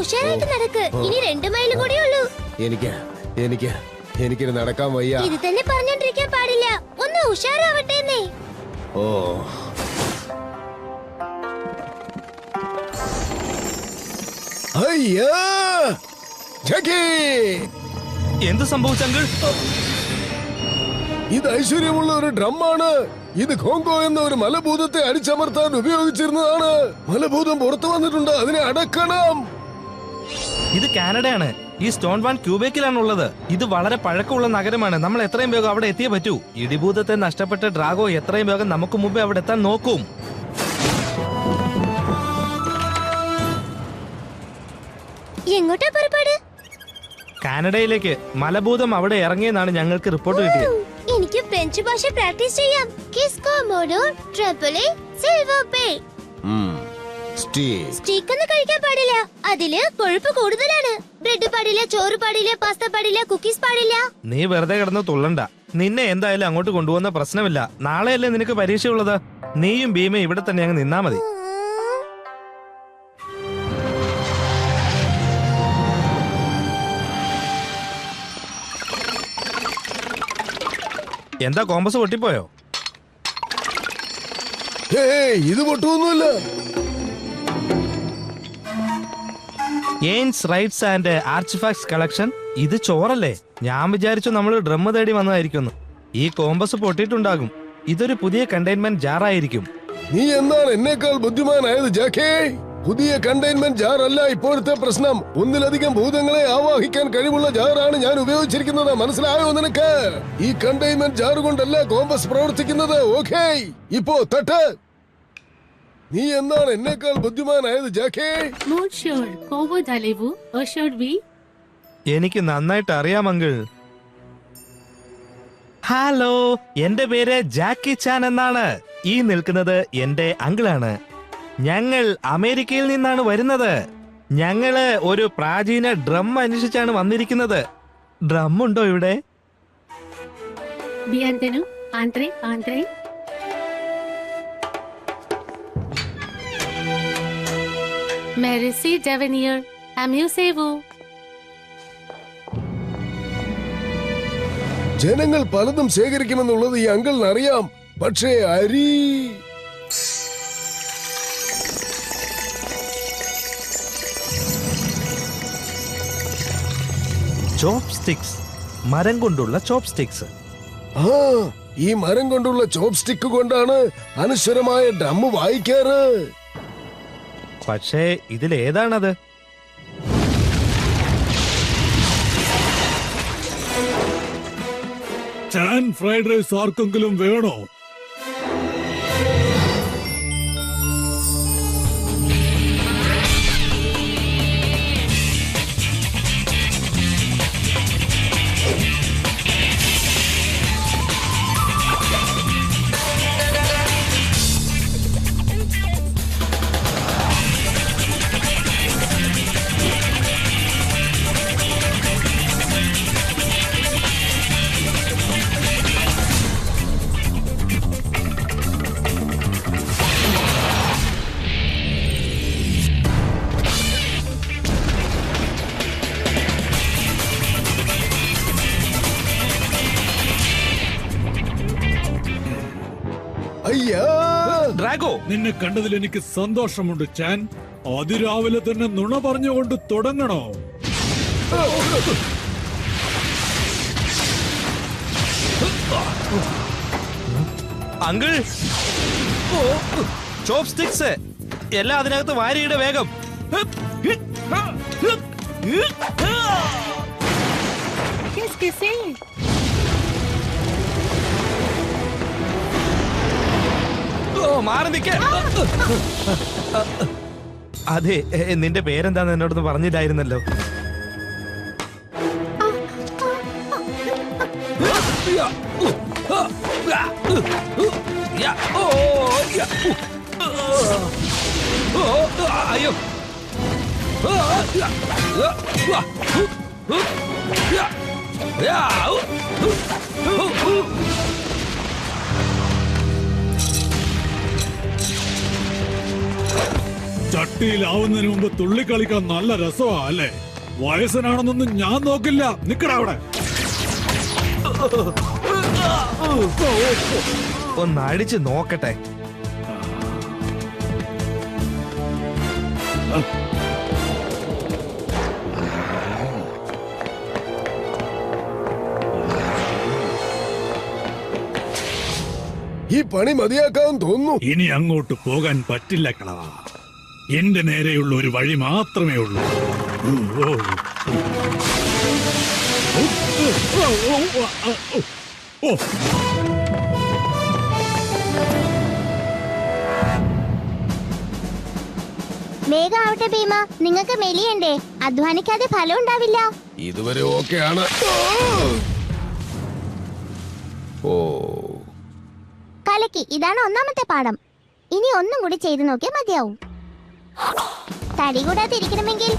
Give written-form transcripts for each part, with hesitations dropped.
ഉഷാറായിട്ട് നടക്ക്. ഇനി 2 മൈൽ കൂടി ഉള്ളൂ. എനിക്ക് നടക്കാൻ വയ്യ. ഇത് തന്നെ പറഞ്ഞോണ്ടിരിക്കാൻ പാടില്ല. ഒന്ന് ഉഷാറാവട്ടെ. ഓ അയ്യാ ജാക്കി, എന്ത് സംഭവിച്ചങ്കിൾ? ഇത് ഐശ്വര്യമുള്ള ഒരു ഡ്രമ്മാണ്. ഇത് കോങ്കോ എന്ന ഒരു മലഭൂതത്തെ അടിച്ചമർത്താൻ ഉപയോഗിച്ചിരുന്നതാണ്. മലഭൂതം പുറത്തു വന്നിട്ടുണ്ട്, അതിനെ അടക്കണം. ഇത് കാനഡയാണ്. ഈ സ്റ്റോൺ വാൻ ക്യൂബേക്കിലാണുള്ളത്. ഇത് വളരെ പഴക്കമുള്ള നഗരമാണ്. നമ്മൾ എത്രയും വേഗം അവിടെ എത്തിയേ പറ്റൂ. ഇടിഭൂതത്തെ നഷ്ടപ്പെട്ട ഡ്രാഗോ എത്രയും വേഗം നമുക്ക് മുമ്പേ അവിടെ എത്താൻ നോക്കും. എങ്ങോട്ടാ പുറപ്പാട്? കാനഡയിലേക്ക്. മലഭൂതം അവിടെ ഇറങ്ങിയെന്നാണ് ഞങ്ങൾക്ക് റിപ്പോർട്ട് കിട്ടിയത്. എനിക്ക് ഫ്രഞ്ച് ഭാഷ പ്രാക്ടീസ് ചെയ്യാം. കിസ്കോ മോഡോ ട്രിപ്പിളി സിൽവർ പേ. സ്റ്റീക്ക് ഒന്നും കഴിക്കാൻ പാടില്ല. അതില് കൊഴുപ്പ് കൂടുതലാണ്. ബ്രെഡ് പാടില്ല, ചോറ് പാടില്ല, പാസ്ത പാടില്ല, കുക്കീസ് പാടില്ല. നീ വെറുതെ കിടന്ന് തുള്ളണ്ട. നിന്നെ എന്തായാലും അങ്ങോട്ട് കൊണ്ടുപോകുന്ന പ്രശ്നമില്ല. നാളെയല്ലേ നിനക്ക് പരീക്ഷയുള്ളത്. നീയും ഭീമയും ഇവിടെ തന്നെ അങ്ങ് നിന്നാ മതി. എന്താ കോമ്പസ് പൊട്ടിപ്പോയോ? ഇത് പൊട്ടുമൊന്നുമില്ല. എയിൻസ് റൈറ്റ്സ് ആൻഡ് ആർട്ടിഫാക്ട്സ് കളക്ഷൻ. ഇത് ചോറല്ലേ? ഞാൻ വിചാരിച്ചു നമ്മൾ ഡ്രം തേടി വന്നതായിരിക്കുന്നു. ഈ കോമ്പസ് പൊട്ടിയിട്ടുണ്ടാകും. ഇതൊരു പുതിയ കണ്ടെയ്ൻമെന്റ് ജാറായിരിക്കും. നീ എന്താണ് എന്നേക്കാൾ ബുദ്ധിമാനായത് ജാക്കേ? പുതിയ കണ്ടെയ്ൻമെന്റ് ജാർ അല്ല ഇപ്പോഴത്തെ പ്രശ്നം. ഒന്നിലധികം ഭൂതങ്ങളെ ആവാഹിക്കാൻ കഴിവുള്ള ജാറാണ് ഞാൻ ഉപയോഗിച്ചിരിക്കുന്നത്. മനസ്സിലായോ നിനക്ക്? ഈ കണ്ടെയ്ൻമെന്റ് ജാർ കൊണ്ടല്ല കോമ്പസ് പ്രവർത്തിക്കുന്നത്. ഓക്കേ, ഇപ്പോ തട്ട്. നീ എന്താണ് എന്നേക്കാൾ ബുദ്ധിമാനായത് ജാക്കേ? എനിക്ക് നന്നായിട്ട് അറിയാം അങ്കിൾ. ഹലോ, എന്റെ പേര് ജാക്കി ചാൻ എന്നാണ്. ഈ നിൽക്കുന്നത് എന്റെ അങ്കിളാണ്. ഞങ്ങൾ അമേരിക്കയിൽ നിന്നാണ് വരുന്നത്. ഞങ്ങള് ഒരു പ്രാചീന ഡ്രം അന്വേഷിച്ചാണ് വന്നിരിക്കുന്നത്. ഡ്രം ഉണ്ടോ ഇവിടെ? ജനങ്ങൾ പലതും ശേഖരിക്കുമെന്നുള്ളത് ഈ അങ്കിളിന് അറിയാം. പക്ഷേ അരി ചോപ്സ്റ്റിക്സ്. മരം കൊണ്ടുള്ള ചോപ്സ്റ്റിക്സ്. ഈ മരം കൊണ്ടുള്ള ചോപ്സ്റ്റിക്ക് കൊണ്ടാണ് അനശ്വരമായ ഡ്രം വായിക്കാറ്. പക്ഷേ ഇതിലേതാണത്? ചാൻ ഫ്രൈഡ് റൈസ് ആർക്കെങ്കിലും വേണോ? ഡ്രാഗോ, നിന്നെ കണ്ടതിൽ എനിക്ക് സന്തോഷമുണ്ട് ചാൻ. അതിരാവിലെ തന്നെ നുണ പറഞ്ഞുകൊണ്ട് തുടങ്ങണോ? അങ്കിൾ, ചോപ്സ്റ്റിക്സ് എല്ലാം അതിനകത്ത് വാരിയുടെ വേഗം. മാറി നിൽക്ക. അതെ, നിന്റെ പേരെന്താന്ന് എന്നോടൊന്ന് പറഞ്ഞില്ലായിരുന്നല്ലോ. അയ്യോ, ചട്ടിയിലാവുന്നതിന് മുമ്പ് തുള്ളിക്കളിക്കാൻ നല്ല രസമാ അല്ലേ? വയസ്സനാണെന്നൊന്നും ഞാൻ നോക്കില്ല. നിക്കടാ അവിടെ. ഒന്ന് അടിച്ച് നോക്കട്ടെ. ഈ പണി മതിയാക്കാൻ തോന്നുന്നു. ഇനി അങ്ങോട്ട് പോകാൻ പറ്റില്ല കളവാ. എന്റെ നേരെയുള്ള ഒരു വഴി മാത്രമേ ഉള്ളൂ. വേഗം ആവട്ടെ ഭീമ, നിങ്ങൾക്ക് മെലിയണ്ടേ? അധ്വാനിക്കാതെ ഫലം ഉണ്ടാവില്ല. ഇതുവരെ ഓക്കെയാണ്. ഓ, കലക്കി. ഇതാണ് ഒന്നാമത്തെ പാഠം. ഇനി ഒന്നും കൂടി ചെയ്തു നോക്കിയാൽ മതിയാവും. തടി കൂടാതെ ഇരിക്കണമെങ്കിൽ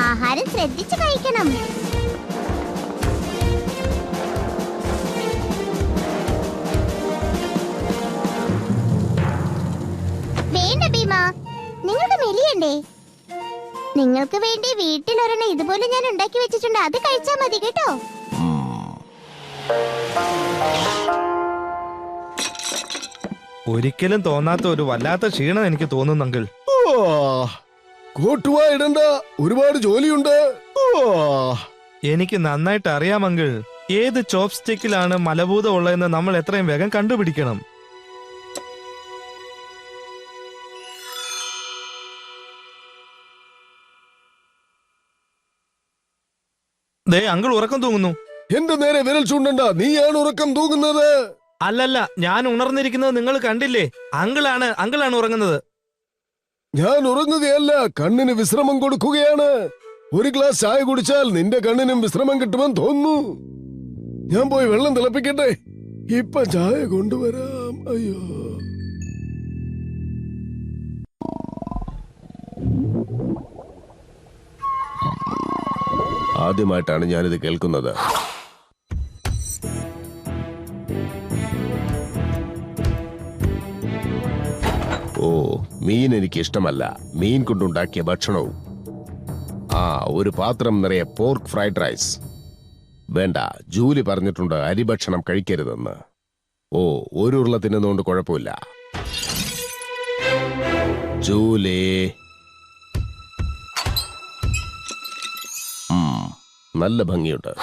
ആഹാരം ശ്രദ്ധിച്ച് കഴിക്കണം. വേണ്ട ഭീമ, നിങ്ങൾക്ക് മെലിയണ്ടേ? നിങ്ങൾക്ക് വേണ്ടി വീട്ടിലൊരെണ്ണം ഇതുപോലെ ഞാൻ ഉണ്ടാക്കി വെച്ചിട്ടുണ്ട്. അത് കഴിച്ചാൽ മതി കേട്ടോ. ഒരിക്കലും തോന്നാത്ത ഒരു വല്ലാത്ത ക്ഷീണം എനിക്ക് തോന്നുന്നു അങ്കിൾ. കോട്ടുവാ ഇടണ്ട, ഒരുപാട് ജോലിയുണ്ട്. എനിക്ക് നന്നായിട്ട് അറിയാം അങ്കിൾ. ഏത് ചോപ്പ് സ്റ്റിക്കിലാണ് മലഭൂതം ഉള്ളതെന്ന് നമ്മൾ എത്രയും വേഗം കണ്ടുപിടിക്കണം. ദേ അങ്കിൾ ഉറക്കം തൂങ്ങുന്നു. എന്റെ നേരെ വിരൽ ചൂണ്ടണ്ട, നീയാണ് ഉറക്കം തൂങ്ങുന്നത്. അല്ലല്ല, ഞാൻ ഉണർന്നിരിക്കുന്നത് നിങ്ങൾ കണ്ടില്ലേ? അങ്കിളാണ് ഉറങ്ങുന്നത്. ഞാൻ ഉറങ്ങുകയല്ല, കണ്ണിന് വിശ്രമം കൊടുക്കുകയാണ്. ഒരു ഗ്ലാസ് ചായ കുടിച്ചാൽ നിന്റെ കണ്ണിനും വിശ്രമം കിട്ടുമെന്ന് തോന്നുന്നു. ഞാൻ പോയി വെള്ളം തിളപ്പിക്കട്ടെ. ഇപ്പൊ ചായ കൊണ്ടുവരാം. അയ്യോ, ആദ്യമായിട്ടാണ് ഞാനിത് കേൾക്കുന്നത്. ഓ, മീൻ എനിക്ക് ഇഷ്ടമല്ല. മീൻ കൊണ്ടുണ്ടാക്കിയ ഭക്ഷണവും. ഒരു പാത്രം നിറയെ പോർക്ക് ഫ്രൈഡ് റൈസ്. വേണ്ട, ജൂലി പറഞ്ഞിട്ടുണ്ട് അരിഭക്ഷണം കഴിക്കരുതെന്ന്. ഓ, ഒരു ഉരുള തിന്നുന്നതുകൊണ്ട് കുഴപ്പമില്ല. ജൂലി, നല്ല ഭംഗിയുണ്ട്.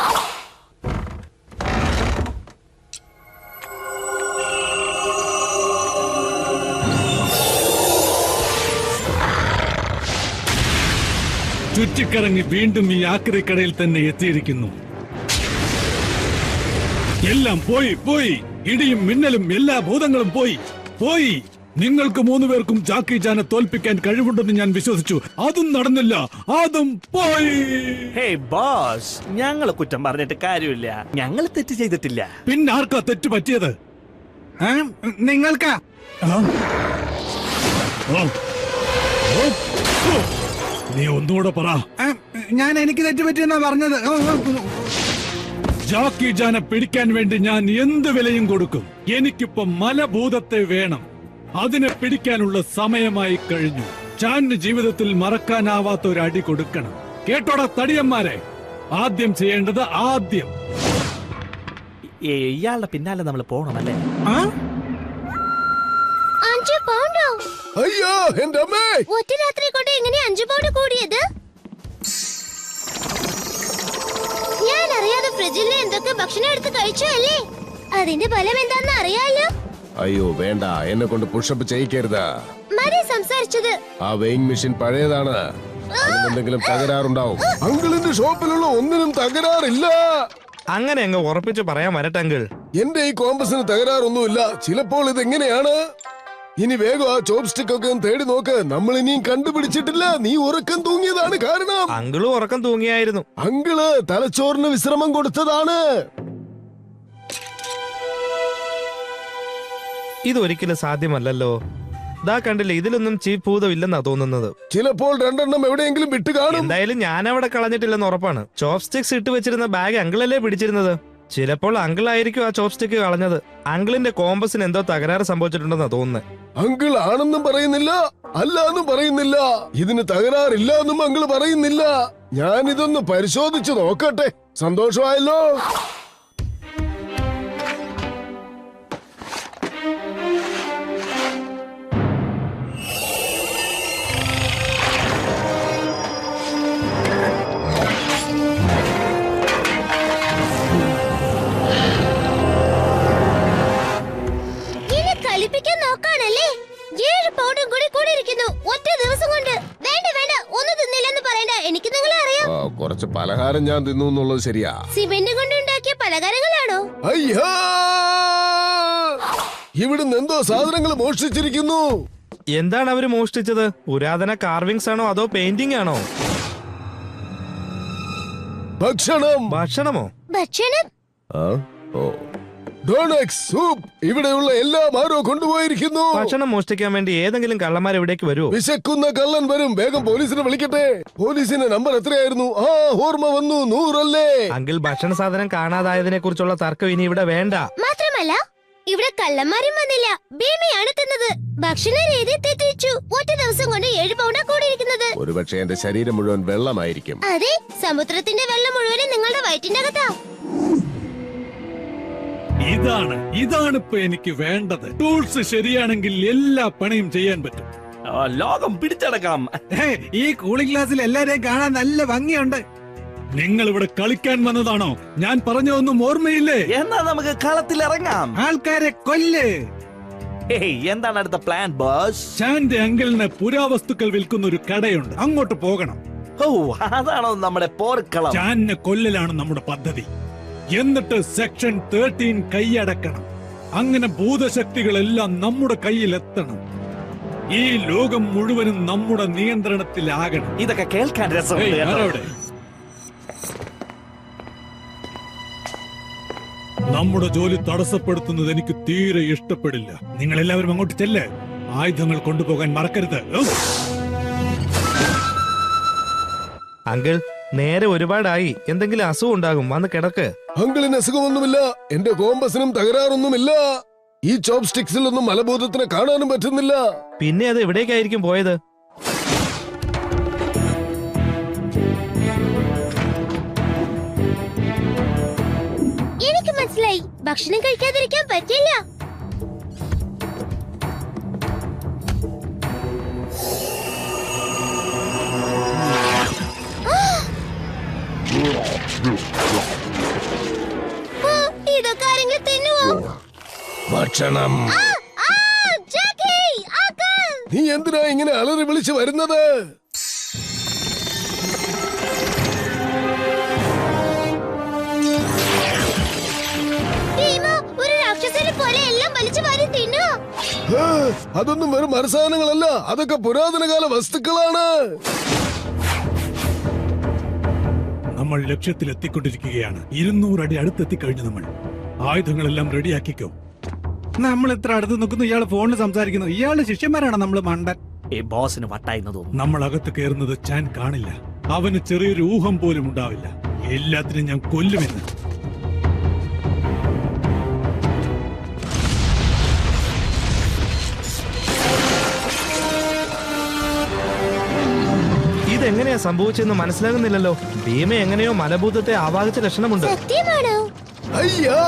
ചുറ്റിക്കറങ്ങി വീണ്ടും ഈ ആക്രിക്കടയിൽ തന്നെ എത്തിയിരിക്കുന്നു. എല്ലാം പോയി. ഇടിയും മിന്നലും എല്ലാ ഭൂതങ്ങളും പോയി. നിങ്ങൾക്ക് 3 പേർക്കും ജാക്കി ചാനെ തോൽപ്പിക്കാൻ കഴിവുണ്ടെന്ന് ഞാൻ വിശ്വസിച്ചു. അതും നടന്നില്ല. അതും പോയി. ഹേയ് ബോസ്, ഞങ്ങള് കുറ്റം പറഞ്ഞിട്ട് കാര്യമില്ല. ഞങ്ങൾ തെറ്റ് ചെയ്തിട്ടില്ല. പിന്നെ ആർക്കാ തെറ്റ് പറ്റിയത്? നിങ്ങൾക്കാ? നീ ഒന്നുകൂടെ പറ. ഞാൻ എനിക്ക് തെറ്റുപറ്റിയെന്നാ പറഞ്ഞത്. ജാക്കി ജാനെ പിടിക്കാൻ വേണ്ടി ഞാൻ എന്ത് വിലയും കൊടുക്കും. എനിക്കിപ്പോ മലഭൂതത്തെ വേണം. അതിനെ പിടിക്കാനുള്ള സമയമായി കഴിഞ്ഞു. ചാന് ജീവിതത്തിൽ മറക്കാനാവാത്ത ഒരു അടി കൊടുക്കണം. കേട്ടോടാ തടിയന്മാരെ, ആദ്യം ചെയ്യേണ്ടത് ആദ്യം. ഇയാളുടെ പിന്നാലെ നമ്മൾ പോണമല്ലേ? 5 പൗണ്ടോ? അയ്യോ, എന്റെ അമ്മേ! ഒറ്റ രാത്രി കൊണ്ട് എങ്ങനെ 5 പൗണ്ട് കൂടിയത്? ഞാൻ അറിയാതെ ഫ്രിഡ്ജിൽ എന്തൊക്കെ ഭക്ഷണം എടുത്ത് കഴിച്ചു അല്ലേ? അതിന്റെ ഫലം എന്താന്ന് അറിയാലോ. അയ്യോ വേണ്ട, എന്നെ കൊണ്ട് പുഷപ്പ് ചെയ്യിക്കരുത്. മതി സംസാരിച്ചത്. ആ വെയിങ് മെഷീൻ പഴയതാണ്. അതിനെന്തെങ്കിലും തകരാറുണ്ടാവും. അങ്കിളിന്റെ ഷോപ്പിലുള്ള ഒന്നിനും തകരാറില്ല. അങ്ങനെ അങ്ങ് ഉറപ്പിച്ച് പറയാൻ വരട്ടെ അങ്കിൾ. എന്റെ ഈ കോമ്പസിന് തകരാറൊന്നുമില്ല. ചിലപ്പോൾ ഇതെങ്ങനെയാണ്. ഇനി വേഗം ആ ചോപ്പ് സ്റ്റിക്ക് ഒക്കെ ഒന്ന് തേടി നോക്ക്. നമ്മൾ ഇനിയും കണ്ടുപിടിച്ചിട്ടില്ല. നീ ഉറക്കം തൂങ്ങിയതാണ് കാരണം. അങ്കിളും ഉറക്കം തൂങ്ങിയായിരുന്നു. അങ്കിള് തലച്ചോറിന് വിശ്രമം കൊടുത്തതാണ്. ഇതൊരിക്കലും സാധ്യമല്ലല്ലോ. ദാ കണ്ടില്ലേ, ഇതിലൊന്നും ചീപ്പ് ഭൂതം ഇല്ലെന്നാ തോന്നുന്നത്. ചിലപ്പോൾ 2 എണ്ണം എവിടെയെങ്കിലും വിട്ട് കാണും. എന്തായാലും ഞാൻ അവിടെ കളഞ്ഞിട്ടില്ലെന്ന് ഉറപ്പാണ്. ചോപ്പ് സ്റ്റിക്സ് ഇട്ട് വെച്ചിരുന്ന ബാഗ് അങ്കിളല്ലേ പിടിച്ചിരുന്നത്. ചിലപ്പോൾ അങ്കിൾ ആയിരിക്കും ആ ചോപ്സ്റ്റിക്ക് കളഞ്ഞത്. അങ്കിളിന്റെ കോമ്പസിന് എന്തോ തകരാറ് സംഭവിച്ചിട്ടുണ്ടെന്നാ തോന്നുന്നത്. അങ്കിൾ ആണെന്നും പറയുന്നില്ല, അല്ല എന്നും പറയുന്നില്ല. ഇതിന് തകരാറില്ല എന്നും അങ്കിൾ പറയുന്നില്ല. ഞാൻ ഇതൊന്ന് പരിശോധിച്ചു നോക്കട്ടെ. സന്തോഷമായല്ലോ. ഇനി കളിപ്പിക്കാൻ നോക്കാണല്ലേ? 7 പൗണ്ടും കൂടി കൂടിയിരിക്കുന്നു ഒറ്റ ദിവസം കൊണ്ട്. വേണ്ട വേണ്ട, ഒന്നും തിന്നില്ലെന്ന് പറയണ്ട. എനിക്ക് നിങ്ങളെ അറിയാം. കുറച്ച് പലഹാരം ഞാൻ തിന്നു എന്നുള്ളത് ശരിയാ. സിമെന്റ് കൊണ്ടുണ്ടാക്കിയ പലഹാരങ്ങളാണോ? അയ്യാ, ഇവിടുന്ന് എന്തോ സാധനങ്ങൾ മോഷ്ടിച്ചിരിക്കുന്നു. എന്താണ് അവര് മോഷ്ടിച്ചത്? പുരാതന കാർവിങ്സ് ആണോ അതോ പെയിന്റിംഗ് ആണോ? ഭക്ഷണം. ഭക്ഷണമോ? ഭക്ഷണം? ഡോണക്സ്, സൂപ്പ്, ഇവിടെയുള്ള എല്ലാം ആരോ കൊണ്ടുപോയിരിക്കുന്നു. ഭക്ഷണം മോഷ്ടിക്കാൻ വേണ്ടി ഏതെങ്കിലും കള്ളന്മാർ ഇവിടേക്ക് വരുമോ? വിശക്കുന്ന കള്ളൻ വരും. വേഗം പോലീസിനെ വിളിക്കട്ടെ. പോലീസിന്റെ നമ്പർ എത്രയായിരുന്നു? ഓർമ്മ വന്നു, 100 അല്ലേ? അങ്കിൾ, ഭക്ഷണ സാധനം കാണാതായതിനെ കുറിച്ചുള്ള തർക്കം ഇനി ഇവിടെ വേണ്ട. മാത്രമല്ല ഇവിടെ കള്ളന്മാരും വന്നില്ല. ഭീമയാണ് തിന്നത്. ഭക്ഷണ രീതി തെറ്റിച്ചു. ഒറ്റ ദിവസം കൊണ്ട് 7 പൗണ്ടാ കൂടിയിരിക്കുന്നത്. ഒരുപക്ഷെ എന്റെ ശരീരം മുഴുവൻ വെള്ളമായിരിക്കും. അതെ, സമുദ്രത്തിന്റെ വെള്ളം മുഴുവനും നിങ്ങളുടെ വയറ്റിന്റെ അകത്താ. ഇതാണ് ഇപ്പൊ എനിക്ക് വേണ്ടത്. ടൂൾസ് ശരിയാണെങ്കിൽ എല്ലാ പണിയും ചെയ്യാൻ പറ്റും. ലോകം പിടിച്ചടക്കാം. ഈ കൂളിംഗ് ഗ്ലാസ്സിൽ എല്ലാരെയും കാണാൻ നല്ല ഭംഗിയുണ്ട്. നിങ്ങൾ ഇവിടെ കളിക്കാൻ വന്നതാണോ? ഞാൻ പറഞ്ഞതൊന്നും ഓർമ്മയില്ലേ? എന്നാ നമുക്ക് കളത്തിൽ ഇറങ്ങാം. ആൾക്കാരെ കൊല്ല്. എന്താണ് അടുത്ത പ്ലാൻ ബോസ്? ചാന്റെ അങ്കിളിന് പുരാവസ്തുക്കൾ വിൽക്കുന്ന ഒരു കടയുണ്ട്, അങ്ങോട്ട് പോകണം. ഓ, അതാണോ നമ്മുടെ പോർക്കളം? ചാനിനെ കൊല്ലലാണ് നമ്മുടെ പദ്ധതി. എന്നിട്ട് സെക്ഷൻ 13 കൈയടക്കണം. അങ്ങനെ ഭൂതശക്തികളെല്ലാം നമ്മുടെ കയ്യിലെത്തണം. ഈ ലോകം മുഴുവനും നമ്മുടെ നിയന്ത്രണത്തിലാകണം. ഇതൊക്കെ കേൾക്കാൻ രസമുണ്ട് കേട്ടോ. ആരവിടെ? നമ്മുടെ ജോലി തടസ്സപ്പെടുത്തുന്നത് എനിക്ക് തീരെ ഇഷ്ടപ്പെടില്ല. നിങ്ങൾ എല്ലാവരും അങ്ങോട്ട് ചെല്ല്. ആയുധങ്ങൾ കൊണ്ടുപോകാൻ മറക്കരുത്. അങ്കിൾ, നേരെ ഒരുപാടായി. എന്തെങ്കിലും അസുഖം ഉണ്ടാകും, വന്ന് കിടക്ക്. അങ്കിളിന് അസുഖമൊന്നുമില്ല. എന്റെ കോമ്പസിനും തകരാറൊന്നുമില്ല. ഈ ചോപ്പ് സ്റ്റിക്സിലൊന്നും മലബോധത്തിനെ കാണാനും പറ്റുന്നില്ല. പിന്നെ അത് എവിടേക്കായിരിക്കും പോയത്? എനിക്ക് മനസ്സിലായി. ഭക്ഷണം കഴിക്കാതിരിക്കാൻ പറ്റില്ല. ഇതൊക്കെ ആരെങ്കിലും തിന്നുവോ? ഭക്ഷണം. ജാക്കി, അങ്കിൾ! നീ എന്തിനാ ഇങ്ങനെ അലറി വിളിച്ച് വരുന്നത്? ഭീമ ഒരു രാക്ഷസനെ പോലെ എല്ലാം വലിച്ചു വാരി തിന്നുക. അതൊന്നും വെറും മരസാധനങ്ങളല്ല, അതൊക്കെ പുരാതനകാല വസ്തുക്കളാണ്. നമ്മൾ ലക്ഷ്യത്തിൽ എത്തിക്കൊണ്ടിരിക്കുകയാണ്. 200 അടി അടുത്തെത്തിക്കഴിഞ്ഞു. നമ്മൾ ആയുധങ്ങളെല്ലാം റെഡിയാക്കിക്കോ. നമ്മൾ ഇത്ര അടുത്ത് നിൽക്കുന്നു, ഇയാള് ഫോണിൽ സംസാരിക്കുന്നു. ഇയാളുടെ ശിഷ്യന്മാരാണ് നമ്മള് മണ്ടൻ. ഈ ബോസിന് വട്ടായിന്ന് തോന്നുന്നു. നമ്മൾ അകത്ത് കയറുന്നത് ചാൻ കാണില്ല. അവന് ചെറിയൊരു ഊഹം പോലും ഉണ്ടാവില്ല. എല്ലാത്തിനും ഞാൻ കൊല്ലുമെന്ന്. ഇതെങ്ങനെയാ സംഭവിച്ചെന്ന് മനസ്സിലാകുന്നില്ലല്ലോ. ഭീമ എങ്ങനെയോ മലഭൂതത്തെ ആവാഹിച്ച ലക്ഷണമുണ്ട്. സത്യമാണോ? അയ്യാ,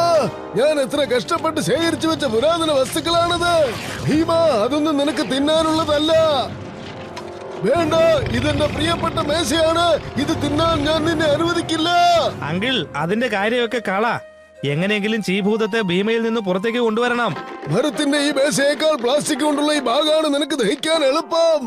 ഞാൻ എത്ര കഷ്ടപ്പെട്ട് ശേഖരിച്ചു വെച്ച പുരാതന വസ്തുക്കളാണത്. ഭീമ, അതൊന്നും നിനക്ക് തിന്നാനുള്ളതല്ല. വേണ്ട, ഇതെന്റെ പ്രിയപ്പെട്ട മേശയാണ്. ഇത് തിന്നാൻ ഞാൻ നിന്നെ അനുവദിക്കില്ല. അങ്കിൾ, അതിന്റെ കാര്യമൊക്കെ കള. എങ്ങനെയെങ്കിലും ചീഭൂതത്തെ ഭീമയിൽ നിന്ന് പുറത്തേക്ക് കൊണ്ടുവരണം. മരത്തിന്റെ ഈ മേശയേക്കാൾ പ്ലാസ്റ്റിക് കൊണ്ടുള്ള ഈ ഭാഗമാണ് നിനക്ക് ദഹിക്കാൻ എളുപ്പം.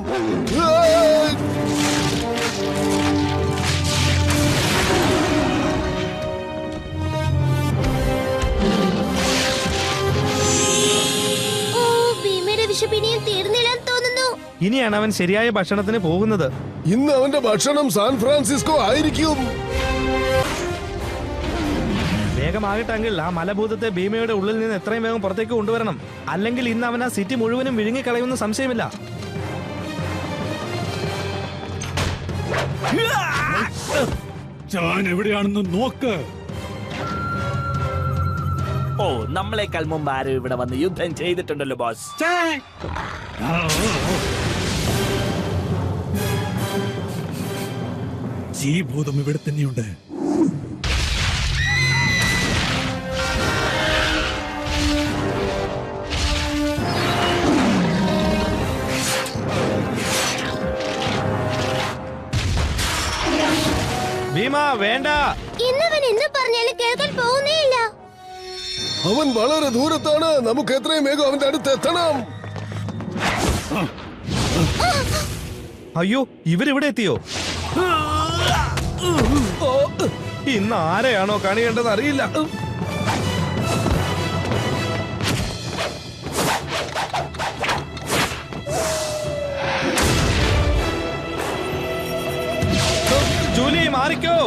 വിഷപ്പിനിയും തീർന്നില്ലെന്ന് തോന്നുന്നു. ഇനിയാണ് അവൻ ശരിയായ ഭക്ഷണത്തിന് പോകുന്നത്. ഇന്ന് അവന്റെ ഭക്ഷണം സാൻ ഫ്രാൻസിസ്കോ ആയിരിക്കും. വേഗമാകട്ടെ അങ്കിൾ, ആ മലഭൂതത്തെ ഭീമയുടെ ഉള്ളിൽ നിന്ന് എത്രയും വേഗം പുറത്തേക്ക് കൊണ്ടുവരണം. അല്ലെങ്കിൽ ഇന്ന് അവൻ ആ സിറ്റി മുഴുവനും വിഴുങ്ങിക്കളയുമെന്ന് സംശയമില്ല. ചാൻ എവിടെയാണെന്ന് നോക്ക്. ഓ, നമ്മളെക്കാൾ മുമ്പ് ആരും ഇവിടെ വന്ന് യുദ്ധം ചെയ്തിട്ടുണ്ടല്ലോ ബോസ്. ഛേ. ഈ ഭൂതം ഇവിടെ തന്നെയുണ്ട്. ഭീമ വേണ്ട. ഇന്നവൻ എന്ത് പറഞ്ഞാലും കേൾക്കാൻ പോകുന്നേയില്ല. അവൻ വളരെ ദൂരത്താണ്. നമുക്ക് എത്രയും വേഗം അവന്റെ അടുത്ത് എത്തണം. അയ്യോ, ഇവരിവിടെ എത്തിയോ? ഇന്ന് ആരെയാണോ കണിയേണ്ടത് അറിയില്ല. ജൂലി മാറിക്കോ.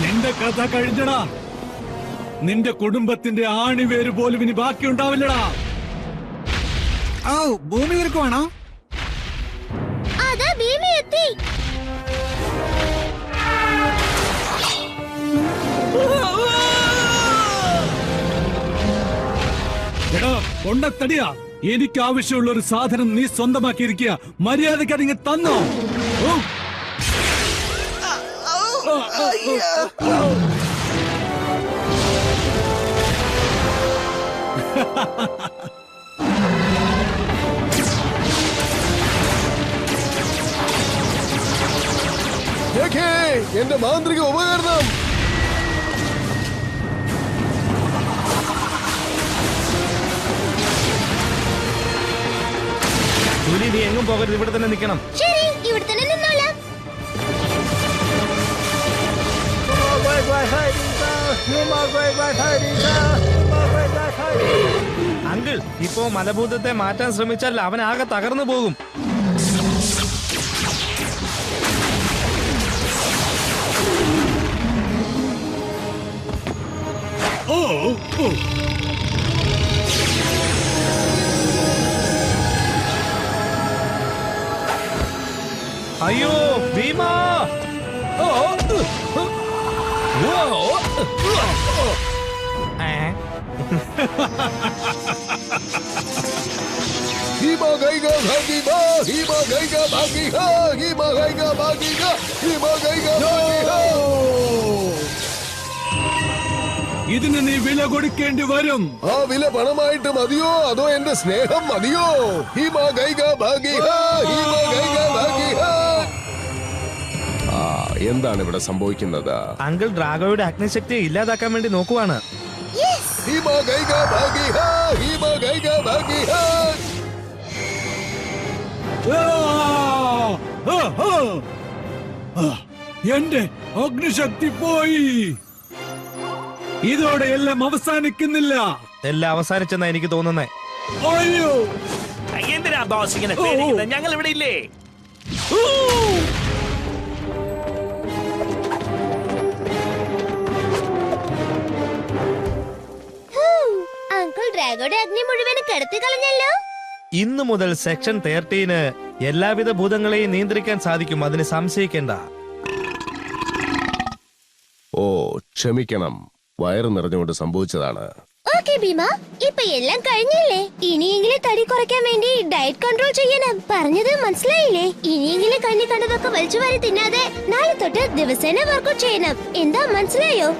നിന്റെ കഥ കഴിഞ്ഞടാ. നിന്റെ കുടുംബത്തിന്റെ ആണിവേര് പോലും ഇനി ബാക്കിയുണ്ടാവില്ലടാ. ഓ, ഭൂമി ഇരിക്കുവാണോ? അതാ ഭീമ എത്തി. എടാ കൊണ്ടത്തടിയാ, എനിക്ക് ആവശ്യമുള്ള ഒരു സാധനം നീ സ്വന്തമാക്കിയിരിക്കുക. മര്യാദയ്ക്ക് അതിങ്ങ് തന്നോ. ഓ. ജാക്കി, എന്റെ മാന്ത്രിക ഉപകരണം. ജൂലി, നീ എങ്ങും പോകരുത്, ഇവിടെ തന്നെ നിൽക്കണം. ശരി, ഇവിടെ തന്നെ നിന്നോളാം. അങ്കിൾ, ഇപ്പോ മലഭൂതത്തെ മാറ്റാൻ ശ്രമിച്ചാൽ അവൻ ആകെ തകർന്നു പോകും. ഓ, ഓ. അയ്യോ Bhima. Hima gaiga bhagi ba, hima gaiga bhagi ha, hima gaiga bhagi ga, hima gaiga bhagi ha. ഇതിന് നീ വില കൊടുക്കേണ്ടി വരും. ആ വില പണമായിട്ട് മതിയോ അതോ എന്റെ സ്നേഹം മതിയോ? ഹിമ ഗൈഗ ഭാഗി ഹാ, ഹിമ ഗൈഗ ഭാഗി ഹാ. എന്താണ് ഇവിടെ സംഭവിക്കുന്നത്? അങ്കിൾ ഡ്രാഗോയുടെ അഗ്നിശക്തിയെ ഇല്ലാതാക്കാൻ വേണ്ടി നോക്കുവാണ്. ഹിമ ഗൈഗ ഭാഗി ഹാ, ഹിമ ഗൈഗ ഭാഗി ഹാ. എന്റെ അഗ്നിശക്തി പോയി. ഇതോടെ എല്ലാം അവസാനിക്കുന്നില്ല. എല്ലാം അവസാനിച്ചെന്നാ എനിക്ക് തോന്നുന്നേ. അയ്യോ, എന്തിനാ ബോസ് ഇങ്ങനെ പേടിക്കുന്നത്? ഞങ്ങൾ ഇവിടെ ഇല്ലേ? അങ്കിൾ ഡ്രാഗോയുടെ അഗ്നി മുഴുവനും കെടുത്തി കളഞ്ഞല്ലോ. ഇന്നു മുതൽ സെക്ഷൻ 13 എല്ലാവിധ ഭൂതങ്ങളെയും നിയന്ത്രിക്കാൻ സാധിക്കും, അതിന് സംശയിക്കേണ്ട. ഓ ക്ഷമിക്കണം, വയറ് നിറഞ്ഞുകൊണ്ട് സംഭവിച്ചതാണ്. ഓക്കേ ഭീമ, ഇപ്പൊ എല്ലാം കഴിഞ്ഞില്ലേ? ഇനിയെങ്കിലും തടി കുറയ്ക്കാൻ വേണ്ടി ഡയറ്റ് കൺട്രോൾ ചെയ്യണം. പറഞ്ഞത് മനസ്സിലായില്ലേ? ഇനിയെങ്കിലും കണ്ണി കണ്ടതൊക്കെ വലിച്ചു വാരി തിന്നാതെ നാളെ തൊട്ട് ദിവസേന വർക്കൗട്ട് ചെയ്യണം. എന്താ മനസ്സിലായോ?